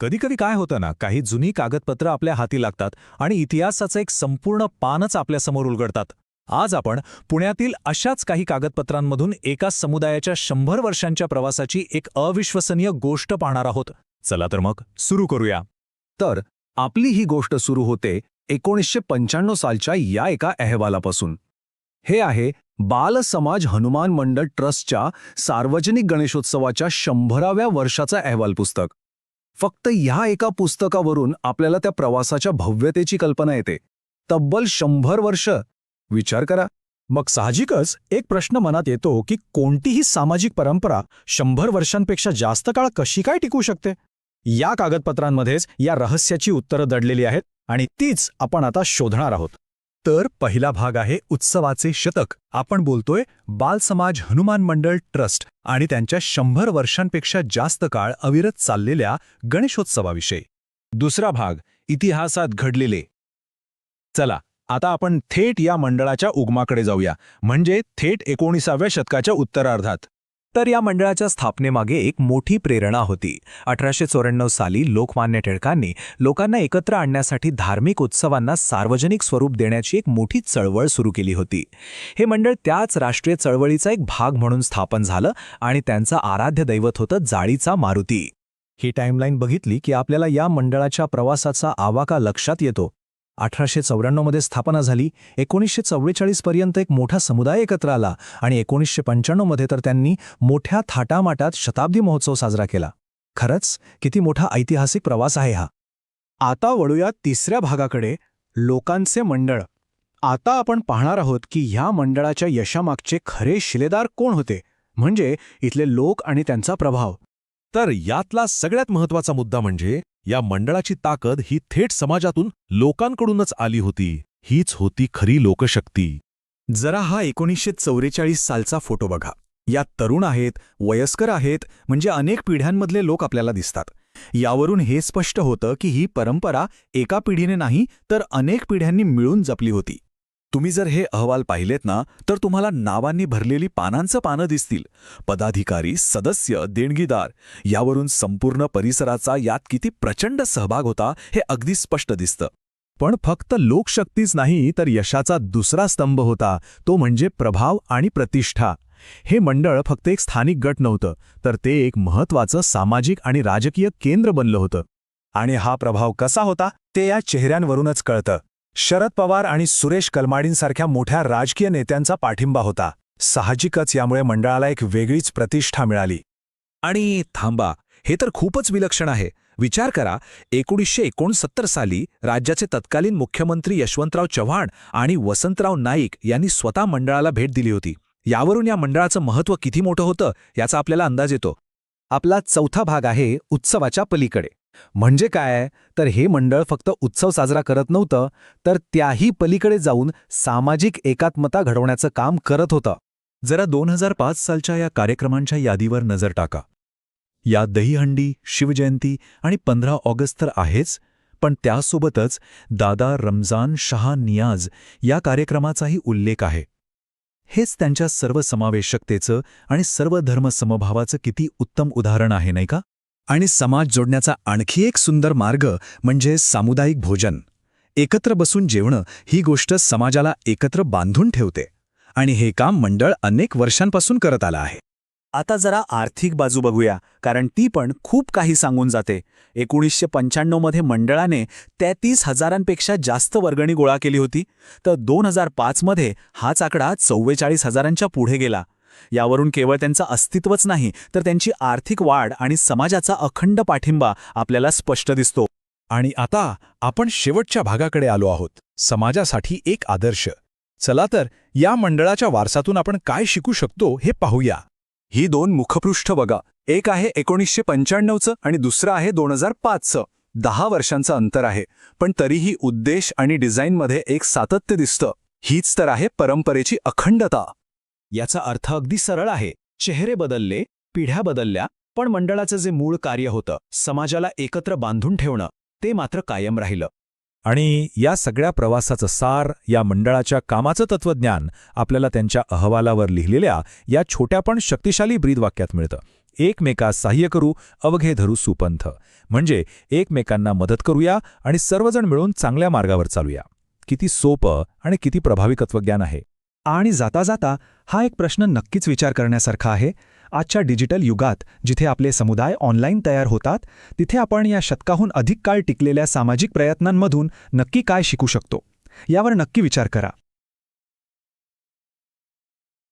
कधीकधी काय होतं ना, काही जुनी कागदपत्रं आपल्या हाती लागतात आणि इतिहासाचं एक संपूर्ण पानच आपल्यासमोर उलगडतात. आज आपण पुण्यातील अशाच काही कागदपत्रांमधून एका समुदायाच्या 100 वर्षांच्या प्रवासाची एक अविश्वसनीय गोष्ट पाहणार आहोत. चला तर मग सुरू करूया. तर आपली ही गोष्ट सुरू होते 1995 सालच्या या एका अहवालापासून. हे आहे बाल समाज हनुमान मंडळ ट्रस्टच्या सार्वजनिक गणेशोत्सवाच्या 100व्या वर्षाचा अहवाल पुस्तक. फक्त ह्या एका पुस्तकावरून आपल्याला त्या प्रवासाच्या भव्यतेची कल्पना येते. तब्बल 100 वर्ष. विचार करा. मग साहजिकच एक प्रश्न मनात येतो की कोणतीही सामाजिक परंपरा 100 वर्षांपेक्षा जास्त काळ कशी काय टिकू शकते. या कागदपत्रांमध्येच या रहस्याची उत्तरं दडलेली आहेत आणि तीच आपण आता शोधणार आहोत. तर पहिला भाग आहे उत्सवाचे शतक. आपण बोलतोय बाल समाज हनुमान मंडळ ट्रस्ट आणि त्यांच्या 100 वर्षांपेक्षा जास्त काळ अविरत चाललेल्या गणेशोत्सवाविषयी. दुसरा भाग इतिहासात घडलेले. चला आता आपण थेट या मंडळाच्या उगमाकडे जाऊया, म्हणजे थेट 19व्या शतकाच्या उत्तरार्धात. तर या मंडळाच्या स्थापनेमागे एक मोठी प्रेरणा होती. 1894 साली लोकमान्य टिळकांनी लोकांना एकत्र आणण्यासाठी धार्मिक उत्सवांना सार्वजनिक स्वरूप देण्याची एक मोठी चळवळ सुरू केली होती. हे मंडळ त्याच राष्ट्रीय चळवळीचा एक भाग म्हणून स्थापन झालं आणि त्यांचं आराध्य दैवत होतं जाळीचा मारुती. ही टाईमलाईन बघितली की आपल्याला या मंडळाच्या प्रवासाचा आवाका लक्षात येतो. 1894 मध्ये स्थापना झाली, 1944 पर्यंत एक मोठा समुदाय एकत्र आला आणि 1995 मध्ये तर त्यांनी मोठ्या थाटामाटात शताब्दी महोत्सव साजरा केला. खरंच किती मोठा ऐतिहासिक प्रवास आहे हा. आता वळूया तिसऱ्या भागाकडे, लोकांचे मंडळ. आता आपण पाहणार आहोत की ह्या मंडळाच्या यशामागचे खरे शिलेदार कोण होते, म्हणजे इथले लोक आणि त्यांचा प्रभाव. तर यातला सगळ्यात महत्त्वाचा मुद्दा म्हणजे या मंडळाची ताकद ही थेट समाजातून लोकांकडूनच आली होती. हीच होती खरी लोकशक्ती. जरा हा 1944 सालचा फोटो बघा. यात तरुण आहेत, वयस्कर आहेत, म्हणजे अनेक पिढ्यांमधले लोक आपल्याला दिसतात. यावरून हे स्पष्ट होतं की ही परंपरा एका पिढीने नाही तर अनेक पिढ्यांनी मिळून जपली होती. तुम्ही जर हे अहवाल पाहिलेत ना, तर तुम्हाला नावांनी भरलेली पानं दिसतील. पदाधिकारी, सदस्य, देणगीदार, यावरून संपूर्ण परिसराचा यात किती प्रचंड सहभाग होता हे अगदी स्पष्ट दिसतं. पण फक्त लोकशक्तीच नाही तर यशाचा दुसरा स्तंभ होता, तो म्हणजे प्रभाव आणि प्रतिष्ठा. हे मंडळ फक्त एक स्थानिक गट नव्हतं, तर ते एक महत्त्वाचं सामाजिक आणि राजकीय केंद्र बनलं होतं. आणि हा प्रभाव कसा होता ते या चेहऱ्यांवरूनच कळतं. शरद पवार आणि सुरेश कलमाडींसारख्या मोठ्या राजकीय नेत्यांचा पाठिंबा होता. साहजिकच यामुळे मंडळाला एक वेगळीच प्रतिष्ठा मिळाली. आणि थांबा, हे तर खूपच विलक्षण आहे. विचार करा, 1969 साली राज्याचे तत्कालीन मुख्यमंत्री यशवंतराव चव्हाण आणि वसंतराव नाईक यांनी स्वतः मंडळाला भेट दिली होती. यावरून या मंडळाचं महत्त्व किती मोठं होतं याचा आपल्याला अंदाज येतो. आपला चौथा भाग आहे उत्सवाच्या पलीकडे. म्हणजे काय, तर हे मंडळ फक्त उत्सव साजरा करत नव्हतं, तर त्याही पलीकडे जाऊन सामाजिक एकात्मता घडवण्याचं काम करत होतं. जरा 2005 सालच्या या कार्यक्रमांच्या यादीवर नजर टाका. यात दहीहंडी, शिवजयंती आणि 15 ऑगस्ट तर आहेच, पण त्यासोबतच दादा रमजान शाह नियाज या कार्यक्रमाचाही उल्लेख आहे. हेच त्यांच्या सर्वसमावेशकतेचं आणि सर्व धर्मसमभावाचं किती उत्तम उदाहरण आहे, नाही का? आणि समाज जोडण्याचा आणखी एक सुंदर मार्ग म्हणजे सामुदायिक भोजन. एकत्र बसून जेवणं ही गोष्ट समाजाला एकत्र बांधून ठेवते आणि हे काम मंडळ अनेक वर्षांपासून करत आलं आहे. आता जरा आर्थिक बाजू बघूया, कारण ती पण खूप काही सांगून जाते. 1995 मध्ये मंडळाने 33,000पेक्षा जास्त वर्गणी गोळा केली होती, तर 2005 मध्ये हाच आकडा 44,000च्या पुढे गेला. यावरून केवळ त्यांचं अस्तित्वच नाही तर त्यांची आर्थिक वाढ आणि समाजाचा अखंड पाठिंबा आपल्याला स्पष्ट दिसतो. आणि आता आपण शेवटच्या भागाकडे आलो आहोत, समाजासाठी एक आदर्श. चला तर या मंडळाच्या वारसातून आपण काय शिकू शकतो हे पाहूया. ही दोन मुखपृष्ठ बघा. एक आहे 1995चं आणि दुसरं आहे 2005चं. 10 वर्षांचं अंतर आहे, पण तरीही उद्देश आणि डिझाईनमध्ये एक सातत्य दिसतं. हीच तर आहे परंपरेची अखंडता. याचा अर्थ अगदी सरळ आहे. चेहरे बदलले, पिढ्या बदलल्या, पण मंडळाचं जे मूळ कार्य होतं, समाजाला एकत्र बांधून ठेवणं, ते मात्र कायम राहिलं. आणि या सगळ्या प्रवासाचं सार, या मंडळाच्या कामाचं तत्त्वज्ञान आपल्याला त्यांच्या अहवालावर लिहिलेल्या या छोट्या पण शक्तिशाली ब्रीदवाक्यात मिळतं. एकमेकास सहाय्य करू, अवघे धरू सुपंथ. म्हणजे एकमेकांना मदत करूया आणि सर्वजण मिळून चांगल्या मार्गावर चालूया. किती सोपं आणि किती प्रभावी तत्वज्ञान आहे. आणि जाता जाता हा एक प्रश्न नक्कीच विचार करण्यासारखा आहे. आजच्या डिजिटल युगात जिथे आपले समुदाय ऑनलाईन तयार होतात, तिथे आपण या शतकाहून अधिक काळ टिकलेल्या सामाजिक प्रयत्नांमधून नक्की काय शिकू शकतो, यावर नक्की विचार करा.